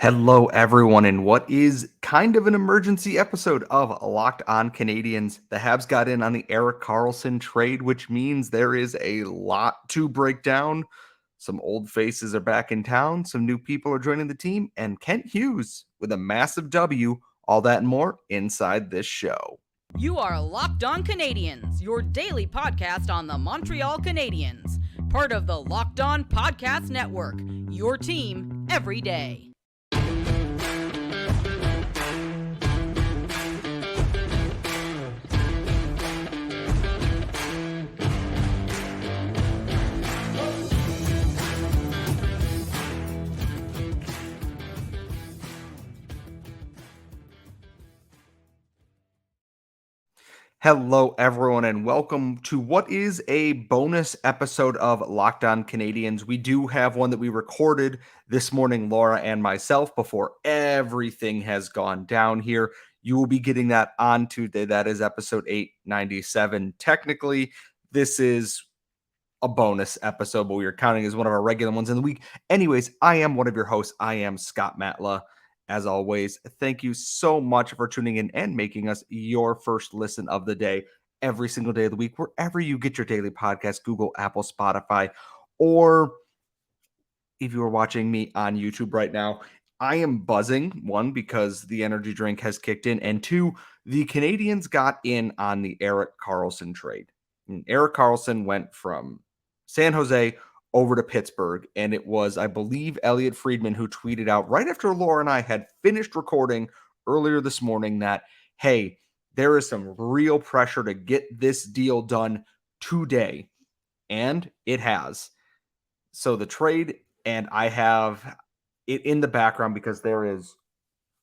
Hello, everyone, and what is kind of an emergency episode of Locked On Canadiens. The Habs got in on the Erik Karlsson trade, which means there is a lot to break down. Some old faces are back in town, some new people are joining the team, and Kent Hughes with a massive W. All that and more inside this show. You are Locked On Canadiens, your daily podcast on the Montreal Canadiens, part of the Locked On Podcast Network, your team every day. Hello, everyone, and welcome to what is a bonus episode of Locked On Canadiens. We do have one that we recorded this morning, Laura and myself, before everything has gone down here. You will be getting that on Tuesday. That is episode 897. Technically, this is a bonus episode, but we are counting as one of our regular ones in the week. Anyways, I am one of your hosts. I am Scott Matla. As always, thank you so much for tuning in and making us your first listen of the day every single day of the week, wherever you get your daily podcast, Google, Apple, Spotify, or if you are watching me on YouTube right now. I am buzzing, one, because the energy drink has kicked in, and two, the Canadiens got in on the Erik Karlsson trade. And Erik Karlsson went from San Jose over to Pittsburgh, and it was, I believe, Elliot Friedman who tweeted out right after Laura and I had finished recording earlier this morning that, hey, there is some real pressure to get this deal done today, and it has. So the trade, and I have it in the background because there is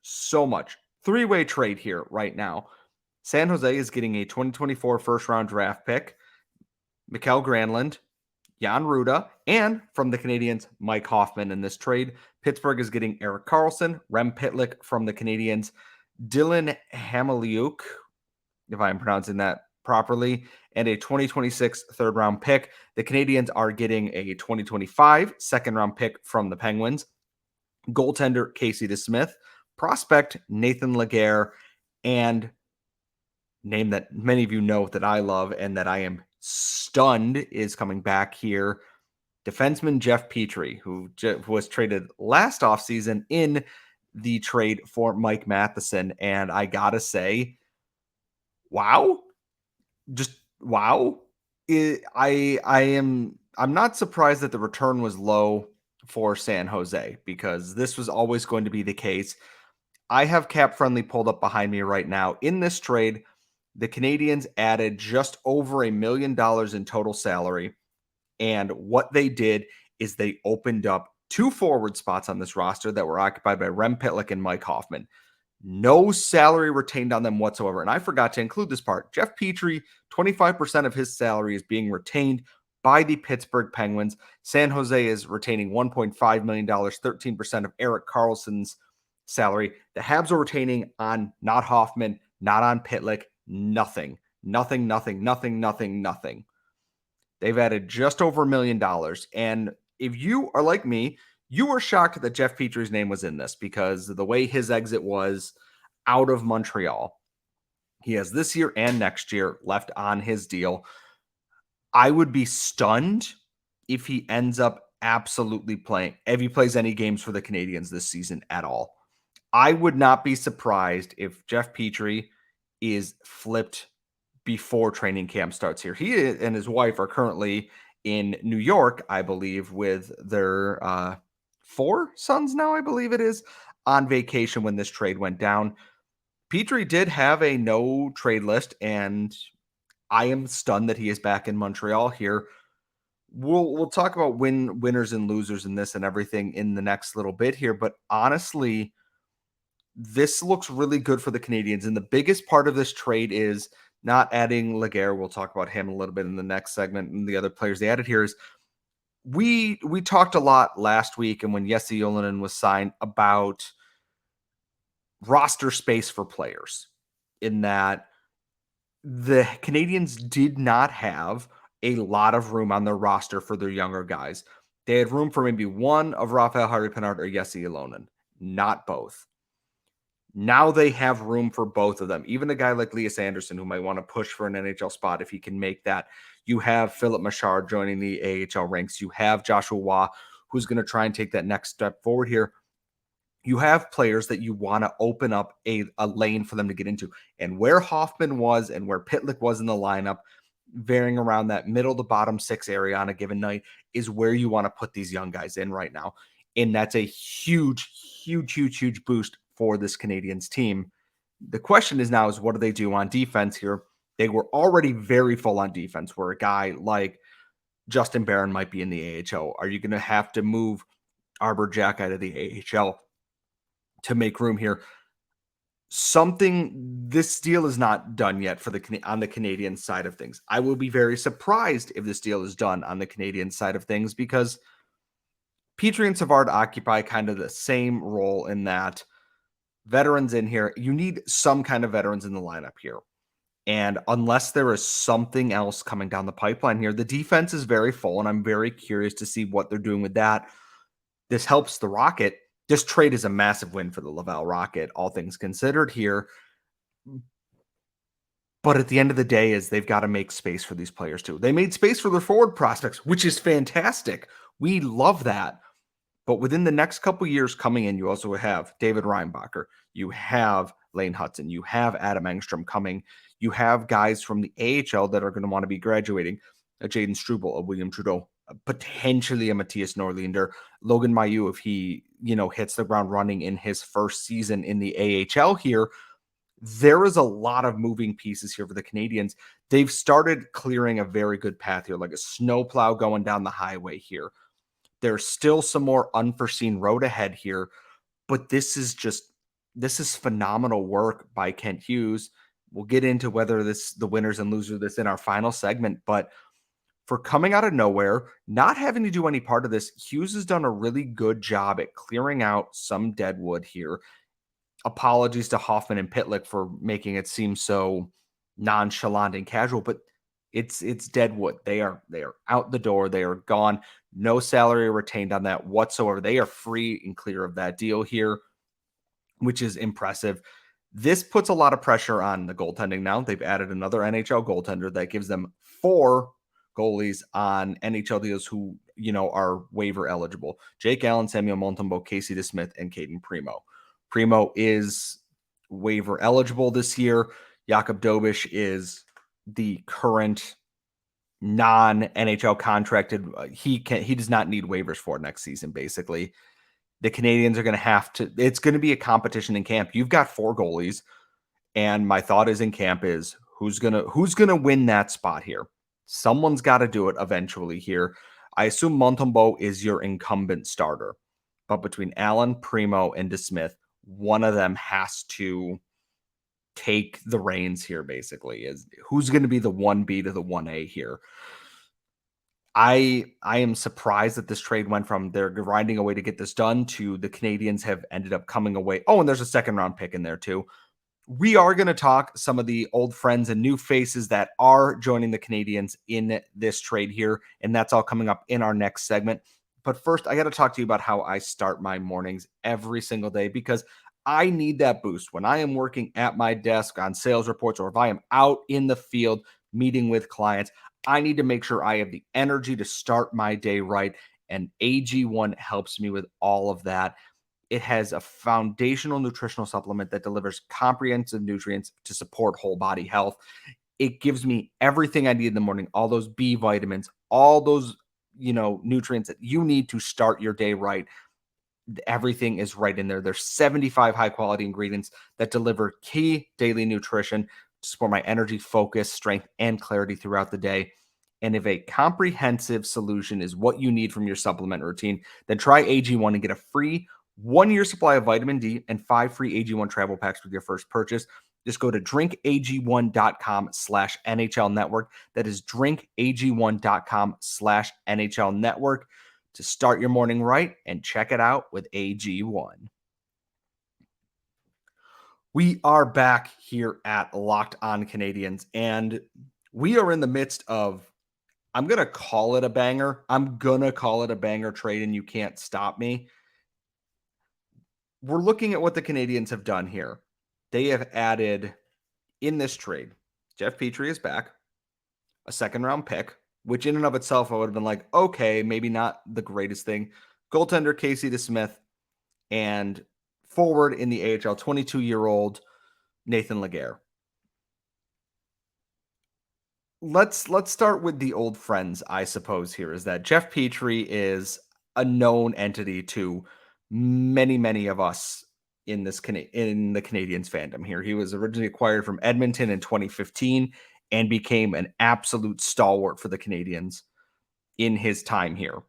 so much. Three-way trade here right now. San Jose is getting a 2024 first-round draft pick, Mikael Granlund, Jan Ruda, and from the Canadiens, Mike Hoffman in this trade. Pittsburgh is getting Erik Karlsson, Rem Pitlick from the Canadiens, Dylan Hamaliuk, if I'm pronouncing that properly, and a 2026 third-round pick. The Canadiens are getting a 2025 second-round pick from the Penguins, goaltender Casey DeSmith, prospect Nathan Legare, and name that many of you know that I love and that I am stunned is coming back here, defenseman Jeff Petry, who was traded last offseason in the trade for Mike Matheson. And I gotta say, wow, just wow. I'm not surprised that the return was low for San Jose, because this was always going to be the case. I have Cap Friendly pulled up behind me right now. In this trade, the Canadiens added just over $1 million in total salary. And what they did is they opened up two forward spots on this roster that were occupied by Rem Pitlick and Mike Hoffman. No salary retained on them whatsoever. And I forgot to include this part. Jeff Petry, 25% of his salary is being retained by the Pittsburgh Penguins. San Jose is retaining $1.5 million, 13% of Erik Karlsson's salary. The Habs are retaining on not Hoffman, not on Pitlick, nothing. They've added just over $1 million. And if you are like me, you were shocked that Jeff Petry's name was in this because the way his exit was out of Montreal. He has this year and next year left on his deal. I would be stunned if he ends up absolutely playing, if he plays any games for the Canadiens this season at all. I would not be surprised if Jeff Petry is flipped before training camp starts here. He and his wife are currently in New York, I believe, with their 4 sons now, I believe it is, on vacation when this trade went down. Petry did have a no trade list, and I am stunned that he is back in Montreal here. We'll talk about winners and losers in this and everything in the next little bit here, but honestly, this looks really good for the Canadiens, and the biggest part of this trade is not adding Legare. We'll talk about him a little bit in the next segment, and the other players they added here is we talked a lot last week and when Jesse Ylönen was signed about roster space for players, in that the Canadiens did not have a lot of room on their roster for their younger guys. They had room for maybe one of Raphael Harvey-Pinard or Jesse Ylönen. not both. Now they have room for both of them. Even a guy like Lias Anderson, who might want to push for an NHL spot if he can make that. You have Philip Machard joining the AHL ranks. You have Joshua Waugh, who's going to try and take that next step forward here. You have players that you want to open up a lane for them to get into. And where Hoffman was and where Pitlick was in the lineup, varying around that middle to bottom six area on a given night, is where you want to put these young guys in right now. And that's a huge, huge, huge, huge boost for this Canadiens team. The question is now is what do they do on defense here? They were already very full on defense, where a guy like Justin Barron might be in the AHL. Are you going to have to move Arbor Jack out of the AHL to make room here? This deal is not done yet on the Canadian side of things. I will be very surprised if this deal is done on the Canadian side of things, because Petry and Savard occupy kind of the same role in that veterans in here. You need some kind of veterans in the lineup here. And unless there is something else coming down the pipeline here, the defense is very full, and I'm very curious to see what they're doing with that. This helps the Rocket. This trade is a massive win for the Laval Rocket, all things considered here. But at the end of the day, they've got to make space for these players too. They made space for their forward prospects, which is fantastic. We love that. But within the next couple years coming in, you also have David Reinbacher. You have Lane Hudson. You have Adam Engstrom coming. You have guys from the AHL that are going to want to be graduating. A Jaden Struble, a William Trudeau, potentially a Matthias Norlinder, Logan Mailloux, if he, hits the ground running in his first season in the AHL here. There is a lot of moving pieces here for the Canadiens. They've started clearing a very good path here, like a snowplow going down the highway here. There's still some more unforeseen road ahead here, but this is phenomenal work by Kent Hughes. We'll get into whether the winners and losers of this in our final segment, but for coming out of nowhere, not having to do any part of this, Hughes has done a really good job at clearing out some dead wood here. Apologies to Hoffman and Pitlick for making it seem so nonchalant and casual, but it's dead wood. They are out the door. They are gone. No salary retained on that whatsoever. They are free and clear of that deal here, which is impressive. This puts a lot of pressure on the goaltending now. They've added another NHL goaltender that gives them 4 goalies on NHL deals who, are waiver eligible. Jake Allen, Samuel Montembeault, Casey DeSmith, and Caden Primo. Primo is waiver eligible this year. Jakub Dobish is the current non-NHL contracted. He does not need waivers for next season, basically. The Canadiens are going to have to, it's going to be a competition in camp. You've got 4 goalies, and my thought is in camp is who's going to win that spot here? Someone's got to do it eventually here. I assume Montembeault is your incumbent starter, but between Allen, Primo, and DeSmith, one of them has to take the reins here, basically. Is who's going to be the 1B to the 1A here. I am surprised that this trade went from they're grinding away to get this done to the Canadiens have ended up coming away. Oh, and there's a second round pick in there too. We are going to talk some of the old friends and new faces that are joining the Canadiens in this trade here, and that's all coming up in our next segment. But first, I got to talk to you about how I start my mornings every single day, because I need that boost when I am working at my desk on sales reports, or if I am out in the field meeting with clients. I need to make sure I have the energy to start my day right, and AG1 helps me with all of that. It has a foundational nutritional supplement that delivers comprehensive nutrients to support whole body health. It gives me everything I need in the morning, all those B vitamins, all those, nutrients that you need to start your day right. Everything is right in there. There's 75 high quality ingredients that deliver key daily nutrition to support my energy, focus, strength, and clarity throughout the day. And if a comprehensive solution is what you need from your supplement routine, then try AG1 and get a free 1-year supply of vitamin D and 5 free AG1 travel packs with your first purchase. Just go to drinkag1.com/NHL network. That is drinkag1.com/NHL network to start your morning right and check it out with AG1. We are back here at Locked On Canadiens, and we are in the midst of, I'm going to call it a banger. I'm going to call it a banger trade, and you can't stop me. we're looking at what the Canadiens have done here. They have added in this trade, Jeff Petry is back, a second-round pick, which in and of itself I would have been like, okay, maybe not the greatest thing. Goaltender Casey DeSmith and forward in the AHL, 22-year-old Nathan Legare. Let's start with the old friends, I suppose, here is that Jeff Petry is a known entity to many of us in the Canadiens fandom here. He was originally acquired from Edmonton in 2015 and became an absolute stalwart for the Canadiens in his time here.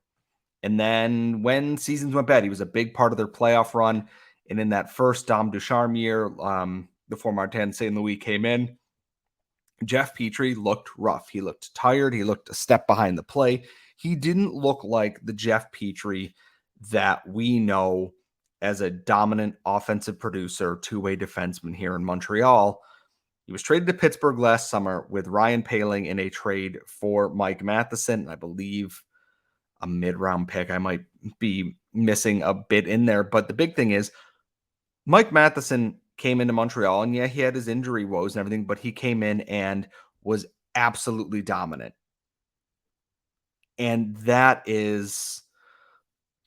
And then when seasons went bad, he was a big part of their playoff run. And in that first Dom Ducharme year, before Martin St. Louis came in, Jeff Petry looked rough. He looked tired. He looked a step behind the play. He didn't look like the Jeff Petry that we know as a dominant offensive producer, two-way defenseman here in Montreal. He was traded to Pittsburgh last summer with Ryan Poehling in a trade for Mike Matheson, I believe a mid-round pick. I might be missing a bit in there, but the big thing is Mike Matheson came into Montreal, and yeah, he had his injury woes and everything, but he came in and was absolutely dominant. And that is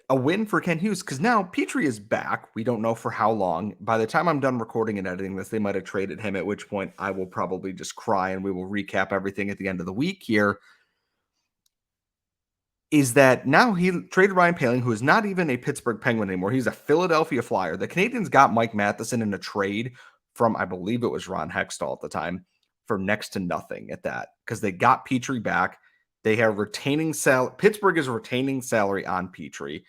a win for Kent Hughes because now Petry is back. We don't know for how long. By the time I'm done recording and editing this, they might have traded him, at which point I will probably just cry and we will recap everything at the end of the week here. Is that now he traded Ryan Poehling, who is not even a Pittsburgh Penguin anymore. He's a Philadelphia Flyer. The Canadiens got Mike Matheson in a trade from, I believe it was Ron Hextall at the time, for next to nothing at that because they got Petry back. They have retaining salary. Pittsburgh is retaining salary on Petry,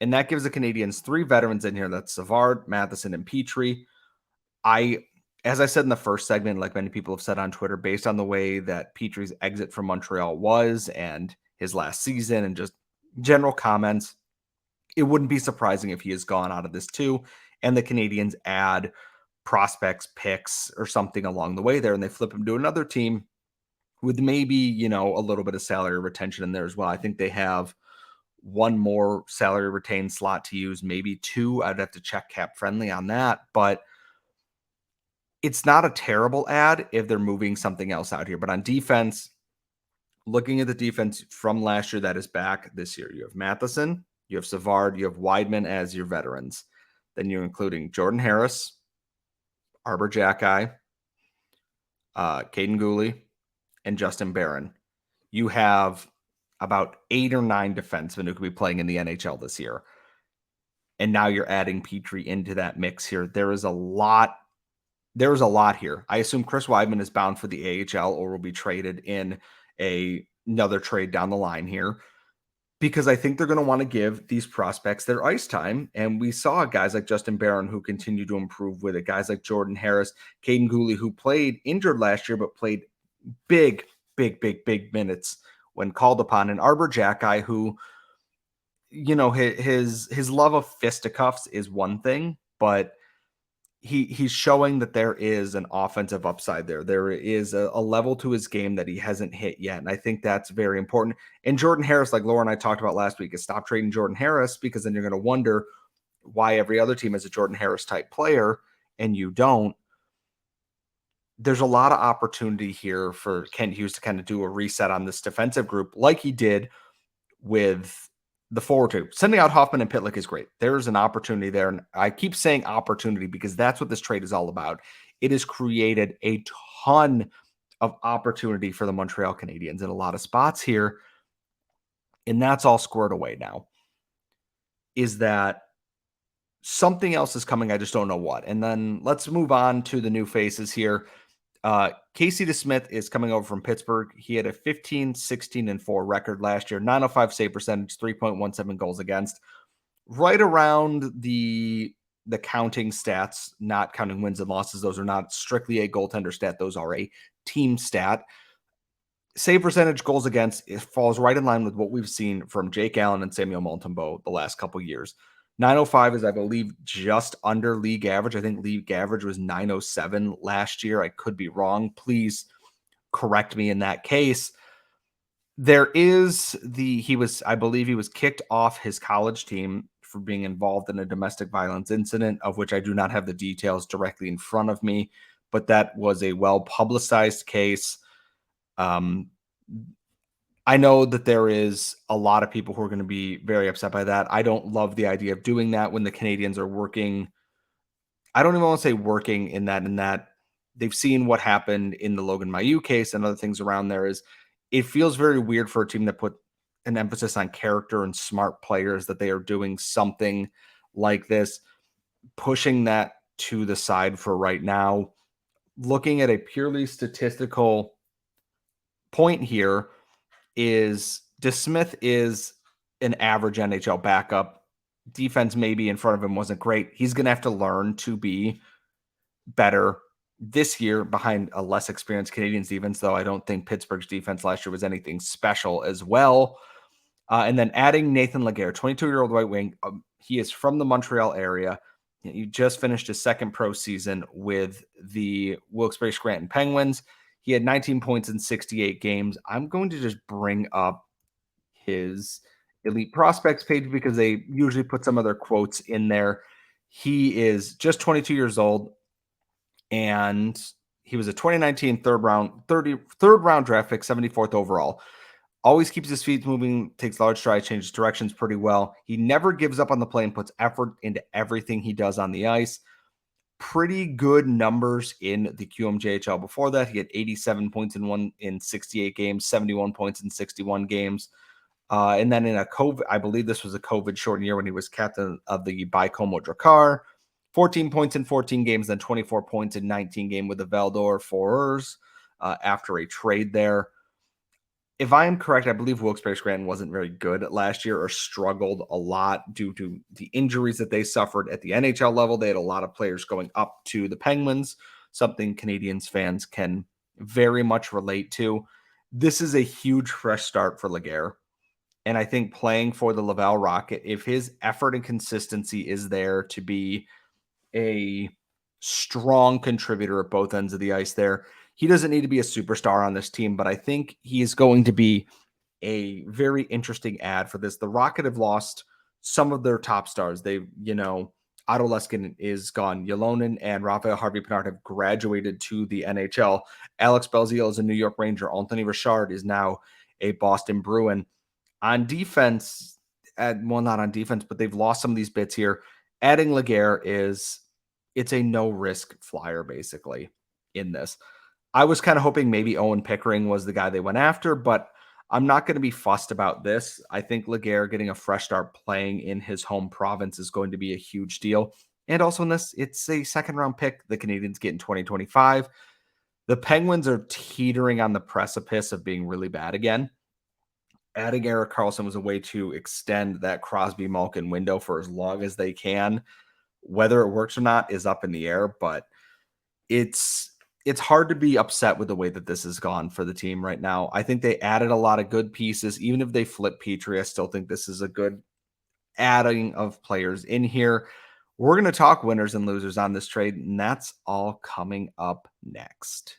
and that gives the Canadiens three veterans in here. That's Savard, Matheson, and Petry. As I said in the first segment, like many people have said on Twitter, based on the way that Petry's exit from Montreal was and his last season and just general comments, it wouldn't be surprising if he has gone out of this too. And the Canadiens add prospects, picks, or something along the way there, and they flip him to another team with maybe, a little bit of salary retention in there as well. I think they have one more salary retained slot to use, maybe two. I'd have to check cap friendly on that, but it's not a terrible ad if they're moving something else out here. But on defense, looking at the defense from last year that is back this year, you have Matheson, you have Savard, you have Wideman as your veterans. Then you're including Jordan Harris, Arbor Jacki, Caden Gooley, and Justin Barron. You have about 8 or 9 defensemen who could be playing in the NHL this year. And now you're adding Petry into that mix here. There's a lot here. I assume Chris Wideman is bound for the AHL or will be traded in another trade down the line here because I think they're going to want to give these prospects their ice time. And we saw guys like Justin Barron who continue to improve with it. Guys like Jordan Harris, Caden Gooley, who played injured last year, but played big minutes when called upon. And Arbor Jacki, who, his love of fisticuffs is one thing, but he's showing that there is an offensive upside there. There is a level to his game that he hasn't hit yet. And I think that's very important. And Jordan Harris, like Laura and I talked about last week, is stop trading Jordan Harris because then you're going to wonder why every other team has a Jordan Harris type player and you don't. There's a lot of opportunity here for Kent Hughes to kind of do a reset on this defensive group like he did with the forward two. Sending out Hoffman and Pitlick is great. There's an opportunity there. And I keep saying opportunity because that's what this trade is all about. It has created a ton of opportunity for the Montreal Canadiens in a lot of spots here. And that's all squared away now. Is that something else is coming? I just don't know what. And then let's move on to the new faces here. Casey DeSmith is coming over from Pittsburgh. He had a 15-16-4 record last year, 905 save percentage, 3.17 goals against, right around the counting stats, not counting wins and losses. Those are not strictly a goaltender stat. Those are a team stat. Save percentage, goals against, it falls right in line with what we've seen from Jake Allen and Samuel Montembeault the last couple years. 905 is, I believe, just under league average. I think league average was 907 last year. I could be wrong. Please correct me in that case. There is I believe he was kicked off his college team for being involved in a domestic violence incident, of which I do not have the details directly in front of me, but that was a well-publicized case. I know that there is a lot of people who are going to be very upset by that. I don't love the idea of doing that when the Canadiens are working. I don't even want to say working in that they've seen what happened in the Logan Mailloux case and other things around there. Is it feels very weird for a team that put an emphasis on character and smart players that they are doing something like this, pushing that to the side for right now. Looking at a purely statistical point here, is DeSmith is an average NHL backup. Defense maybe in front of him wasn't great. He's going to have to learn to be better this year behind a less experienced Canadiens defense, though I don't think Pittsburgh's defense last year was anything special as well. And then adding Nathan Legare, 22-year-old right wing. He is from the Montreal area. He just finished his second pro season with the Wilkes-Barre-Scranton Penguins. He had 19 points in 68 games. I'm going to just bring up his elite prospects page because they usually put some of their quotes in there. He is just 22 years old, and he was a 2019 third round draft pick, 74th overall. Always keeps his feet moving, takes large strides, changes directions pretty well. He never gives up on the play and puts effort into everything he does on the ice. Pretty good numbers in the QMJHL before that. He had 87 points in 68 games, 71 points in 61 games. And then in a COVID, I believe this was a COVID shortened year when he was captain of the Baie-Comeau Drakkar, 14 points in 14 games, then 24 points in 19 games with the Val-d'Or Foreurs after a trade there. If I am correct, I believe Wilkes-Barre-Scranton wasn't very good last year or struggled a lot due to the injuries that they suffered at the NHL level. They had a lot of players going up to the Penguins, something Canadiens fans can very much relate to. This is a huge fresh start for Legare. And I think playing for the Laval Rocket, if his effort and consistency is there to be a strong contributor at both ends of the ice there, he doesn't need to be a superstar on this team, but I think he is going to be a very interesting add for this. The Rocket have lost some of their top stars. They've, Otto Leskin is gone. Ylonen and Raphael Harvey-Pinard have graduated to the NHL. Alex Belzile is a New York Ranger. Anthony Richard is now a Boston Bruin. On defense, not on defense, but they've lost some of these bits here. Adding Legare it's a no-risk flyer, basically, in this. I was kind of hoping maybe Owen Pickering was the guy they went after, but I'm not going to be fussed about this. I think Legare getting a fresh start playing in his home province is going to be a huge deal. And also in this, it's a second-round pick the Canadiens get in 2025. The Penguins are teetering on the precipice of being really bad again. Adding Erik Karlsson was a way to extend that Crosby-Malkin window for as long as they can. Whether it works or not is up in the air, but it's hard to be upset with the way that this has gone for the team right now. I think they added a lot of good pieces. Even if they flip Petry, I still think this is a good adding of players in here. We're going to talk winners and losers on this trade, and that's all coming up next.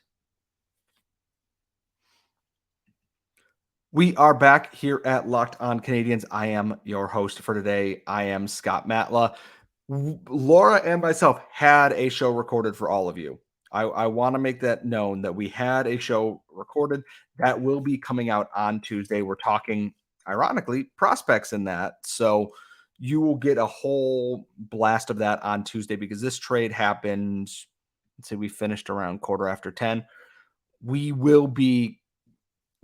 We are back here at Locked On Canadiens. I am your host for today. I am Scott Matla. Laura and myself had a show recorded for all of you. I want to make that known that we had a show recorded that will be coming out on Tuesday. We're talking, ironically, prospects in that. So you will get a whole blast of that on Tuesday because this trade happened. Let's say we finished around 10:15.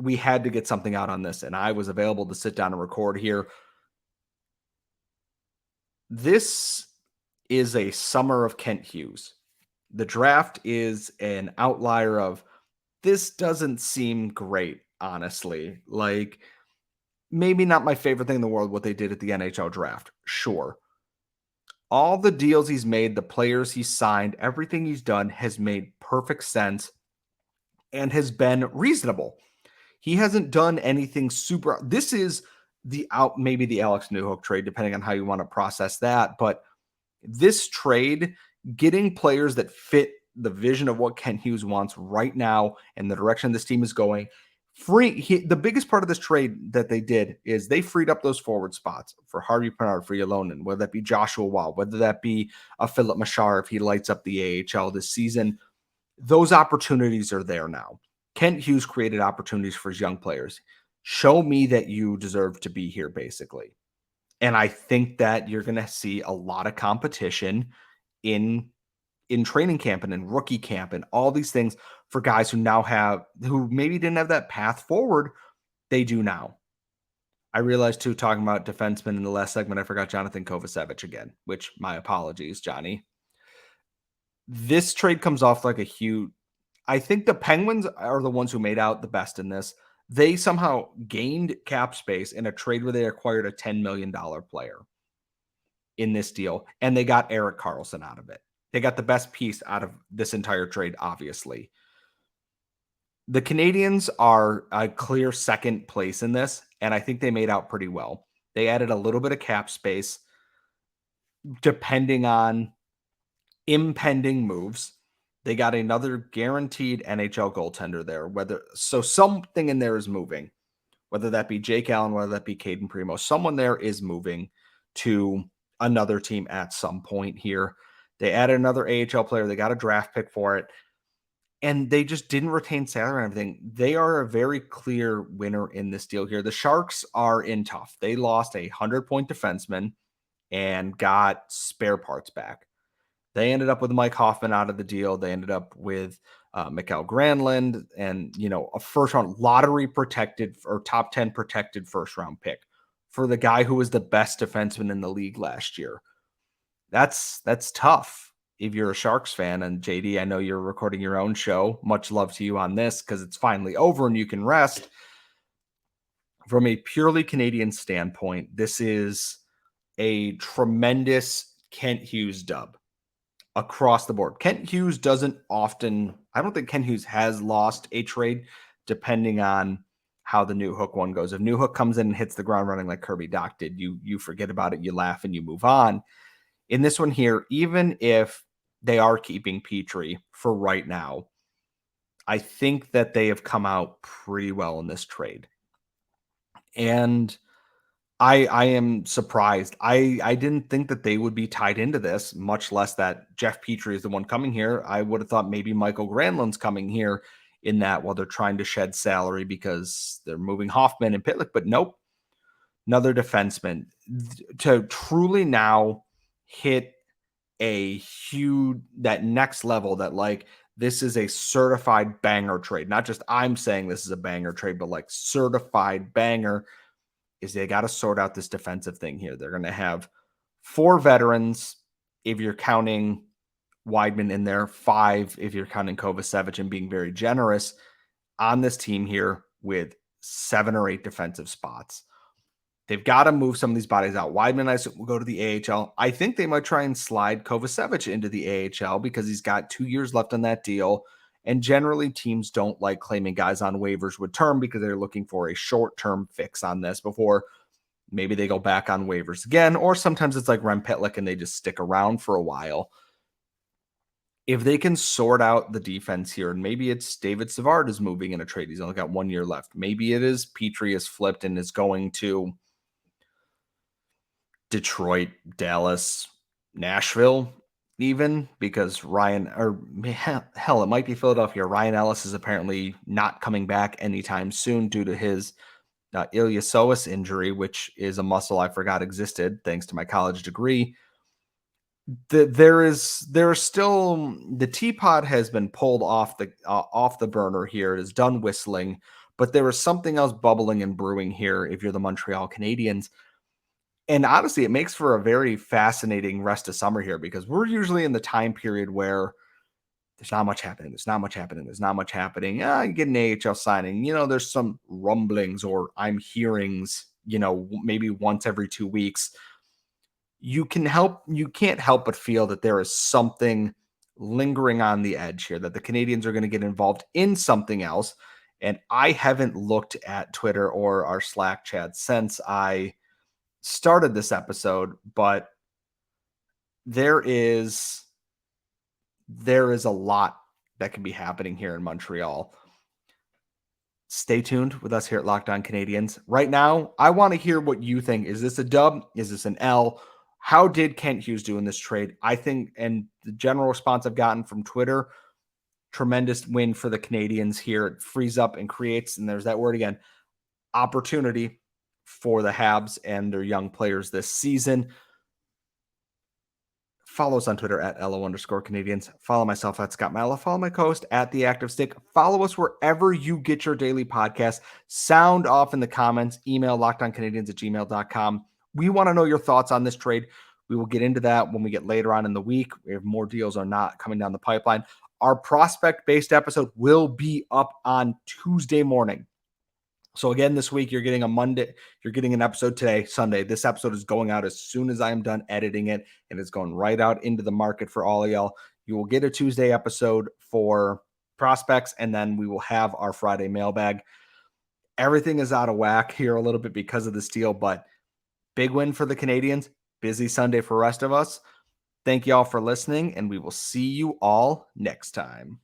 We had to get something out on this, and I was available to sit down and record here. This is a summer of Kent Hughes. The draft is an outlier of this doesn't seem great, honestly. Like, maybe not my favorite thing in the world, what they did at the NHL draft. Sure. All the deals he's made, the players he's signed, everything he's done has made perfect sense and has been reasonable. He hasn't done anything super. This is maybe the Alex Newhook trade, depending on how you want to process that. But this trade, getting players that fit the vision of what Kent Hughes wants right now and the direction this team is going, The biggest part of this trade that they did is they freed up those forward spots for Harvey Pinard, for Ylonen, whether that be Joshua Wall, whether that be a Philip Machar if he lights up the AHL this season. Those opportunities are there now. Kent Hughes created opportunities for his young players. Show me that you deserve to be here, basically. And I think that you're going to see a lot of competition in training camp and in rookie camp and all these things for guys who maybe didn't have that path forward. They do now. I realized too, talking about defensemen in the last segment, I forgot Jonathan Kovacevic again, which my apologies, Johnny. This trade comes off like a huge, I think the Penguins are the ones who made out the best in this. They somehow gained cap space in a trade where they acquired a $10 million player in this deal, and they got Erik Karlsson out of it. They got the best piece out of this entire trade, obviously. The Canadiens are a clear second place in this, and I think they made out pretty well. They added a little bit of cap space depending on impending moves. They got another guaranteed NHL goaltender there. So something in there is moving, whether that be Jake Allen, whether that be Caden Primo. Someone there is moving to another team at some point here. They added another AHL player. They got a draft pick for it. And they just didn't retain salary and everything. They are a very clear winner in this deal here. The Sharks are in tough. They lost a 100-point defenseman and got spare parts back. They ended up with Mike Hoffman out of the deal. They ended up with Mikael Granlund and, a first-round lottery protected or top 10 protected first-round pick for the guy who was the best defenseman in the league last year. That's tough if you're a Sharks fan. And JD, I know you're recording your own show. Much love to you on this because it's finally over and you can rest. From a purely Canadian standpoint, this is a tremendous Kent Hughes dub across the board. Kent Hughes doesn't often, I don't think Kent Hughes has lost a trade depending on how the New Hook one goes. If New Hook comes in and hits the ground running like Kirby Dach did, you forget about it, you laugh and you move on. In this one here, even if they are keeping Petry for right now, I think that they have come out pretty well in this trade. And I am surprised. I didn't think that they would be tied into this, much less that Jeff Petry is the one coming here. I would have thought maybe Michael Granlund's coming here in that while they're trying to shed salary because they're moving Hoffman and Pitlick, but nope. Another defenseman to truly now hit a huge, that next level that like, this is a certified banger trade. Not just I'm saying this is a banger trade, but like certified banger is they got to sort out this defensive thing here. They're going to have 4 veterans if you're counting Weidman in there, 5 if you're counting Kovacevic and being very generous on this team here with 7 or 8 defensive spots. They've got to move some of these bodies out. Weidman, I will go to the AHL. I think they might try and slide Kovacevic into the AHL because he's got 2 years left on that deal. And generally, teams don't like claiming guys on waivers with term because they're looking for a short-term fix on this before maybe they go back on waivers again. Or sometimes it's like Rem Pitlick and they just stick around for a while. If they can sort out the defense here, and maybe it's David Savard is moving in a trade. He's only got 1 year left. Maybe it is Petry is flipped and is going to Detroit, Dallas, Nashville, even because hell, it might be Philadelphia. Ryan Ellis is apparently not coming back anytime soon due to his iliopsoas injury, which is a muscle I forgot existed thanks to my college degree. There's still the teapot has been pulled off the burner here. It is done whistling, but there is something else bubbling and brewing here if you're the Montreal Canadiens. And honestly, it makes for a very fascinating rest of summer here because we're usually in the time period where there's not much happening. You get an AHL signing, there's some rumblings or I'm hearings, maybe once every 2 weeks. You can't help but feel that there is something lingering on the edge here, that the Canadiens are going to get involved in something else. And I haven't looked at Twitter or our Slack chat since I started this episode, but there is a lot that can be happening here in Montreal. Stay tuned with us here at Locked On Canadiens. Right now, I want to hear what you think. Is this a dub? Is this an L? How did Kent Hughes do in this trade? I think, and the general response I've gotten from Twitter, tremendous win for the Canadiens here. It frees up and creates, and there's that word again, opportunity for the Habs and their young players this season. Follow us on Twitter at LO_Canadiens. Follow myself at Scott Malla. Follow my co-host at The Active Stick. Follow us wherever you get your daily podcast. Sound off in the comments. Email lockedoncanadiens@gmail.com. We want to know your thoughts on this trade. We will get into that when we get later on in the week. We have more deals or not coming down the pipeline. Our prospect-based episode will be up on Tuesday morning. So again, this week, you're getting an episode today, Sunday. This episode is going out as soon as I am done editing it, and it's going right out into the market for all of y'all. You will get a Tuesday episode for prospects, and then we will have our Friday mailbag. Everything is out of whack here a little bit because of this deal, but big win for the Canadiens. Busy Sunday for the rest of us. Thank you all for listening, and we will see you all next time.